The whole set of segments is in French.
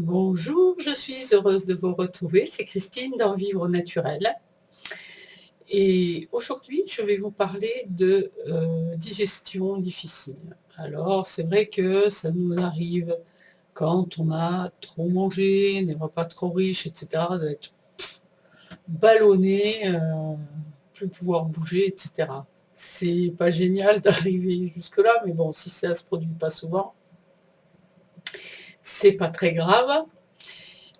Bonjour, je suis heureuse de vous retrouver. C'est Christine dans Vivre Naturel. Et aujourd'hui, je vais vous parler de digestion difficile. Alors, c'est vrai que ça nous arrive quand on a trop mangé, des repas trop riches, etc., d'être ballonné, plus pouvoir bouger, etc. C'est pas génial d'arriver jusque-là, mais bon, si ça se produit pas souvent, c'est pas très grave.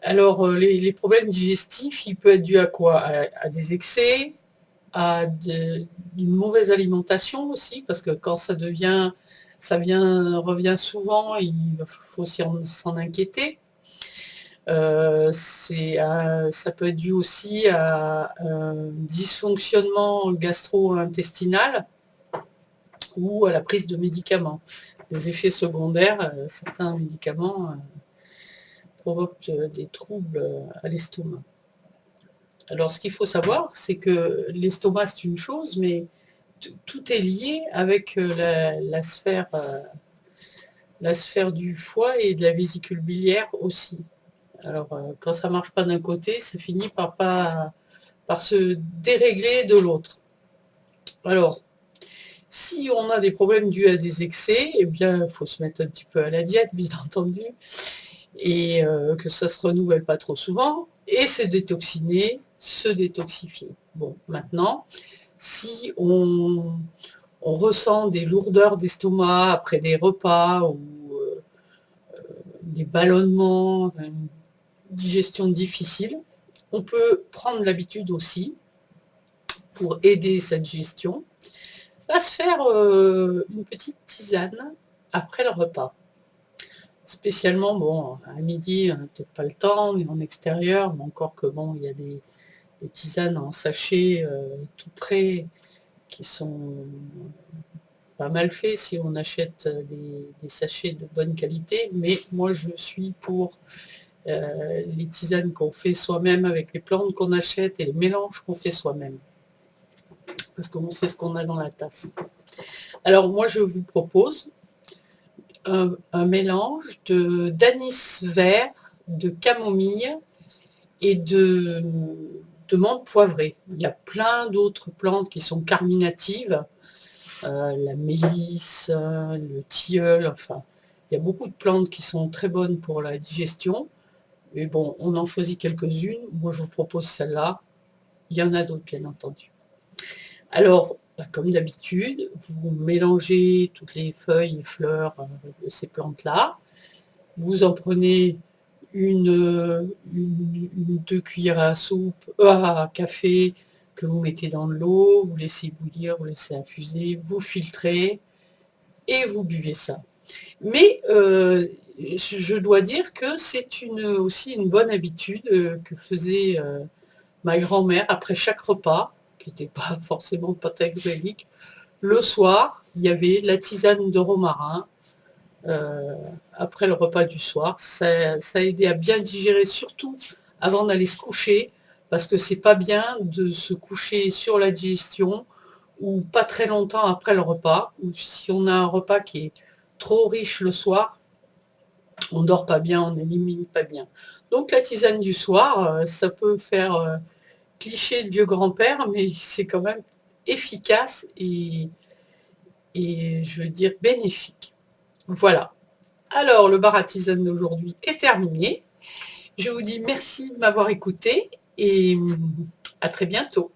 Alors, les problèmes digestifs, ils peuvent être dus à quoi? À des excès, une mauvaise alimentation aussi, parce que quand revient souvent, il faut s'en inquiéter. Ça peut être dû aussi à un dysfonctionnement gastro-intestinal ou à la prise de médicaments. Des effets secondaires, certains médicaments provoquent des troubles à l'estomac. Alors, ce qu'il faut savoir, c'est que l'estomac, c'est une chose, mais tout est lié avec la sphère du foie et de la vésicule biliaire aussi. Alors, quand ça ne marche pas d'un côté, ça finit par se dérégler de l'autre. Alors, si on a des problèmes dus à des excès, eh bien, il faut se mettre un petit peu à la diète, bien entendu, et que ça ne se renouvelle pas trop souvent, et se détoxiner, se détoxifier. Bon, maintenant, si on ressent des lourdeurs d'estomac après des repas ou des ballonnements, une digestion difficile, on peut prendre l'habitude aussi, pour aider cette gestion, à se faire une petite tisane après le repas. Spécialement, bon, à midi, on n'a peut-être pas le temps, on est en extérieur, mais encore que bon, il y a des tisanes en sachet tout prêt qui sont pas mal faits si on achète des sachets de bonne qualité, mais moi je suis pour les tisanes qu'on fait soi-même avec les plantes qu'on achète et les mélanges qu'on fait soi-même, parce qu'on sait ce qu'on a dans la tasse. Alors moi je vous propose un mélange d'anis vert, de camomille et de menthe poivrée. Il y a plein d'autres plantes qui sont carminatives, la mélisse, le tilleul, enfin, il y a beaucoup de plantes qui sont très bonnes pour la digestion. Mais bon, on en choisit quelques-unes. Moi, je vous propose celle-là. Il y en a d'autres, bien entendu. Alors, comme d'habitude, vous mélangez toutes les feuilles et fleurs de ces plantes-là. Vous en prenez une 2 cuillères à soupe, à café que vous mettez dans de l'eau, vous laissez bouillir, vous laissez infuser, vous filtrez et vous buvez ça. Mais je dois dire que c'est aussi une bonne habitude que faisait ma grand-mère après chaque repas, qui n'était pas forcément pas très galénique. Le soir, il y avait la tisane de romarin après le repas du soir. Ça aidait à bien digérer, surtout avant d'aller se coucher, parce que c'est pas bien de se coucher sur la digestion ou pas très longtemps après le repas, ou si on a un repas qui est trop riche le soir, on dort pas bien, on n'élimine pas bien. Donc la tisane du soir, ça peut faire cliché de vieux grand-père, mais c'est quand même efficace et je veux dire bénéfique. Voilà. Alors le bar à tisane d'aujourd'hui est terminé. Je vous dis merci de m'avoir écouté et à très bientôt.